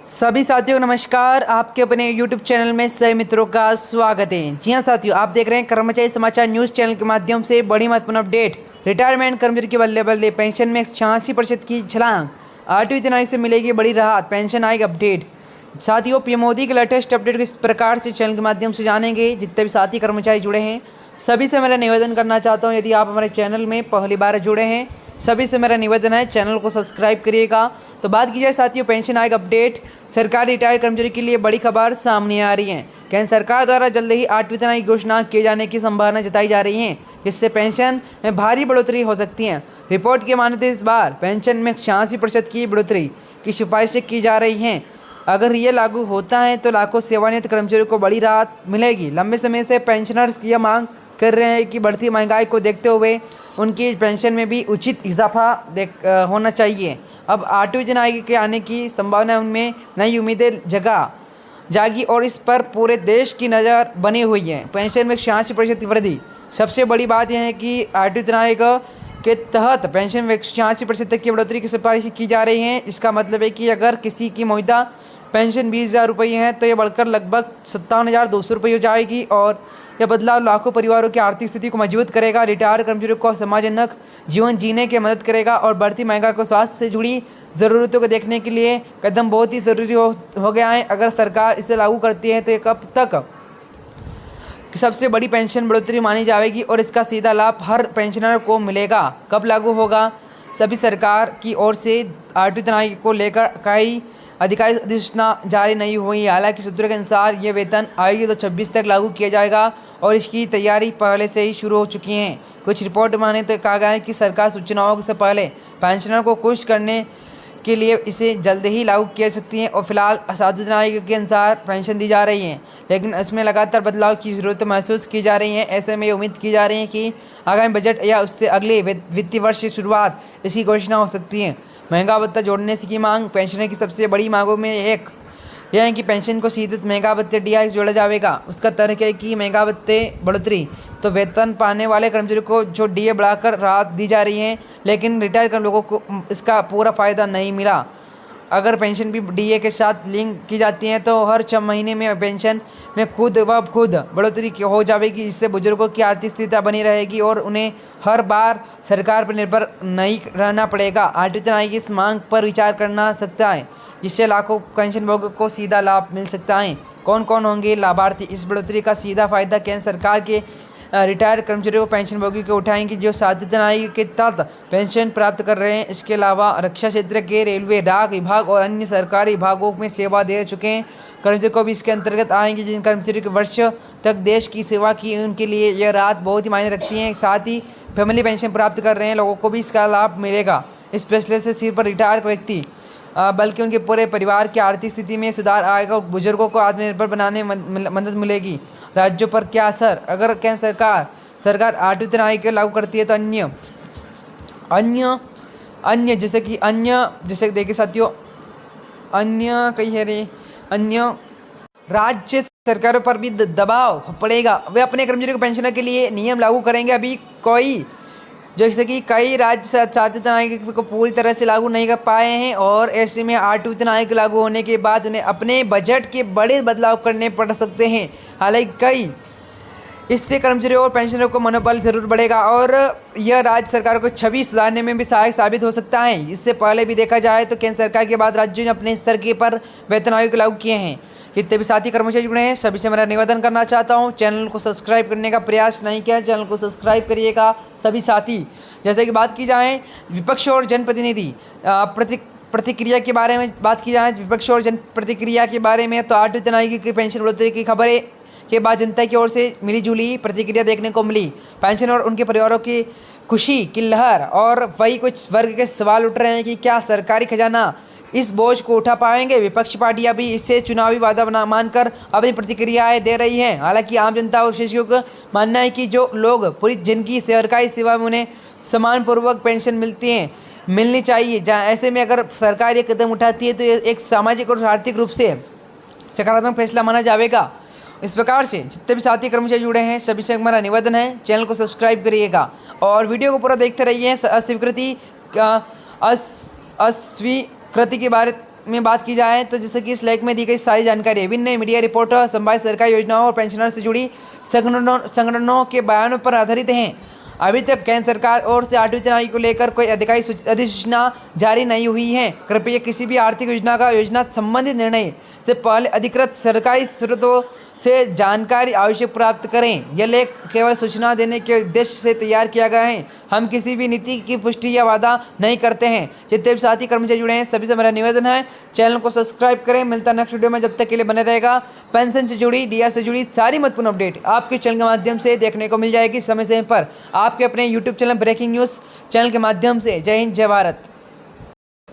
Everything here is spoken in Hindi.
सभी साथियों को नमस्कार। आपके अपने YouTube चैनल में सभी मित्रों का स्वागत है। जी हाँ साथियों, आप देख रहे हैं कर्मचारी समाचार न्यूज़ चैनल के माध्यम से बड़ी महत्वपूर्ण अपडेट। रिटायरमेंट कर्मचारी के बल्ले बल्ले पेंशन में 86% की छलांग, 8वीं तिमाही से मिलेगी बड़ी राहत, पेंशन आएगी अपडेट। साथियों, पीएम मोदी के लेटेस्ट अपडेट किस प्रकार से चैनल के माध्यम से जानेंगे। जितने भी साथी कर्मचारी जुड़े हैं सभी से मेरा निवेदन करना चाहता हूँ, यदि आप हमारे चैनल में पहली बार जुड़े हैं सभी से मेरा निवेदन है चैनल को सब्सक्राइब करिएगा। तो बात की जाए साथियों पेंशन आयोग अपडेट, सरकारी रिटायर्ड कर्मचारी के लिए बड़ी खबर सामने आ रही है। केंद्र सरकार द्वारा जल्द ही 8वीं तिमाही की घोषणा किए जाने की संभावना जताई जा रही है, जिससे पेंशन में भारी बढ़ोतरी हो सकती है। रिपोर्ट के मानते इस बार पेंशन में 86% की बढ़ोतरी की सिफारिशें की जा रही हैं। अगर ये लागू होता है तो लाखों सेवानिवृत्त कर्मचारियों को बड़ी राहत मिलेगी। लंबे समय से पेंशनर्स यह मांग कर रहे हैं कि बढ़ती महंगाई को देखते हुए उनकी पेंशन में भी उचित इजाफा होना चाहिए। अब 8वीं तिमाही के आने की संभावना उनमें नई उम्मीदें जागी और इस पर पूरे देश की नज़र बनी हुई है। पेंशन में 86% की वृद्धि, सबसे बड़ी बात यह है कि 8वीं तिमाही के तहत पेंशन में 86% तक की बढ़ोतरी की सिफारिश की जा रही है। इसका मतलब है कि अगर किसी की मौजूदा पेंशन 20,000 रुपये है तो यह बढ़कर लगभग 57,200 रुपये हो जाएगी और यह बदलाव लाखों परिवारों की आर्थिक स्थिति को मजबूत करेगा, रिटायर्ड कर्मचारियों को सम्मानजनक जीवन जीने की मदद करेगा और बढ़ती महंगाई को स्वास्थ्य से जुड़ी ज़रूरतों को देखने के लिए कदम बहुत ही ज़रूरी हो गया है। अगर सरकार इसे लागू करती है तो ये कब तक सबसे बड़ी पेंशन बढ़ोतरी मानी जाएगी और इसका सीधा लाभ हर पेंशनर को मिलेगा। कब लागू होगा? सभी सरकार की ओर से 8वीं तिमाही को लेकर कई आधिकारिक अधिसूचना जारी नहीं हुई। हालांकि सूत्रों के अनुसार ये वेतन आयोग 2026 तक लागू किया जाएगा और इसकी तैयारी पहले से ही शुरू हो चुकी है। कुछ रिपोर्ट माने तो कहा गया है कि सरकार सूचनाओं से पहले पेंशनर को खुश करने के लिए इसे जल्द ही लागू किया सकती है और फिलहाल 7वीं तिमाही के अनुसार पेंशन दी जा रही है, लेकिन इसमें लगातार बदलाव की जरूरत महसूस की जा रही है। ऐसे में उम्मीद की जा रही है कि आगामी बजट या उससे अगले वित्तीय वर्ष की शुरुआत इसकी घोषणा हो सकती है। महंगा भत्ता जोड़ने की मांग, पेंशनर की सबसे बड़ी मांगों में एक यह है कि पेंशन को सीधे महंगा भत्ते डीआई जोड़ा जाएगा। उसका तर्क है कि महंगा भत्ते बढ़ोतरी तो वेतन पाने वाले कर्मचारियों को जो डीए बढ़ाकर राहत दी जा रही है, लेकिन रिटायर कर लोगों को इसका पूरा फ़ायदा नहीं मिला। अगर पेंशन भी डीए के साथ लिंक की जाती है तो हर 6 महीने में पेंशन में खुद बढ़ोतरी हो जाएगी, जिससे बुजुर्गों की आर्थिक स्थिति बनी रहेगी और उन्हें हर बार सरकार पर निर्भर नहीं रहना पड़ेगा। 8वीं तिमाही की इस मांग पर विचार करना सकता है, जिससे लाखों पेंशनभोगियों को सीधा लाभ मिल सकता है। कौन कौन होंगे लाभार्थी? इस बढ़ोतरी का सीधा फायदा केंद्र सरकार के रिटायर्ड कर्मचारियों को पेंशनभोगियों को उठाएंगे जो 7वीं तिमाही के तहत पेंशन प्राप्त कर रहे हैं। इसके अलावा रक्षा क्षेत्र के रेलवे, डाक विभाग और अन्य सरकारी विभागों में सेवा दे चुके हैं कर्मचारियों को भी इसके अंतर्गत आएंगे। जिन कर्मचारियों के वर्ष तक देश की सेवा की उनके लिए यह राहत बहुत ही मायने रखती है। साथ ही फैमिली पेंशन प्राप्त कर रहे हैं लोगों को भी इसका लाभ मिलेगा। इस फैसले से सिर्फ रिटायर्ड व्यक्ति बल्कि उनके पूरे परिवार की आर्थिक स्थिति में सुधार आएगा और बुजुर्गों को आत्मनिर्भर बनाने में मदद मिलेगी। राज्यों पर क्या असर? अगर केंद्र सरकार 8वीं तिमाही को लागू करती है तो अन्य जैसे देखिए साथियों, अन्य राज्य सरकारों पर भी दबाव पड़ेगा। वे अपने कर्मचारियों को पेंशनर के लिए नियम लागू करेंगे। अभी जैसे कि कई राज्य 7वीं तिमाही को पूरी तरह से लागू नहीं कर पाए हैं और ऐसे में 8वीं तिमाही के लागू होने के बाद उन्हें अपने बजट के बड़े बदलाव करने पड़ सकते हैं। हालांकि इससे कर्मचारियों और पेंशनरों को मनोबल जरूर बढ़ेगा और यह राज्य सरकार को छवि सुधारने में भी सहायक साबित हो सकता है। इससे पहले भी देखा जाए तो केंद्र सरकार के बाद राज्यों ने अपने स्तर के पर वेतन आयोग लागू किए हैं। जितने भी साथी कर्मचारी जुड़े हैं सभी से मेरा निवेदन करना चाहता हूं, चैनल को सब्सक्राइब करने का प्रयास नहीं किया, चैनल को सब्सक्राइब करिएगा सभी साथी। जैसे कि बात की जाए विपक्ष और जनप्रतिनिधि प्रतिक्रिया के बारे में बात की जाए विपक्ष और जन प्रतिक्रिया के बारे में, तो 8वीं तिमाही की पेंशन बढ़ोतरी की खबरें के बाद जनता की ओर से मिलीजुली प्रतिक्रिया देखने को मिली। पेंशन और उनके परिवारों की खुशी की लहर और वही कुछ वर्ग के सवाल उठ रहे हैं कि क्या सरकारी खजाना इस बोझ को उठा पाएंगे। विपक्षी पार्टियां भी इससे चुनावी वादा मानकर अपनी प्रतिक्रियाएं दे रही हैं। हालांकि आम जनता और विशेषज्ञों का मानना है कि जो लोग पूरी जिनकी सरकारी सेवा में उन्हें सम्मानपूर्वक पेंशन मिलनी चाहिए। जहाँ ऐसे में अगर सरकार ये कदम उठाती है तो ये एक सामाजिक और आर्थिक रूप से सकारात्मक फैसला माना जाएगा। इस प्रकार से जितने भी साथी कर्मचारी जुड़े हैं सभी से हमारा निवेदन है चैनल को सब्सक्राइब करिएगा और वीडियो को पूरा देखते रहिए। अस्वीकृति के में बात की जाए तो जैसे कि इस लेख में दी गई सारी जानकारी विभिन्न मीडिया रिपोर्ट संभावित सरकारी योजनाओं और पेंशनर से जुड़ी संगठनों के बयानों पर आधारित हैं। अभी तक केंद्र सरकार और से आठवीं तिमाही को लेकर कोई आधिकारिक अधिसूचना जारी नहीं हुई है। कृपया किसी भी आर्थिक योजना संबंधित निर्णय से पहले अधिकृत सरकारी स्रोतों से जानकारी आवश्यक प्राप्त करें। यह लेख केवल सूचना देने के उद्देश्य से तैयार किया गया है। हम किसी भी नीति की पुष्टि या वादा नहीं करते हैं। जितने भी साथी कर्मचारी जुड़े हैं सभी से मेरा निवेदन है चैनल को सब्सक्राइब करें। मिलता है नेक्स्ट वीडियो में, जब तक के लिए बने रहेगा। पेंशन से जुड़ी डीआ से जुड़ी सारी महत्वपूर्ण अपडेट आपके चैनल के माध्यम से देखने को मिल जाएगी समय समय पर आपके अपने YouTube channel breaking news channel के माध्यम से। जय हिंद, जय भारत।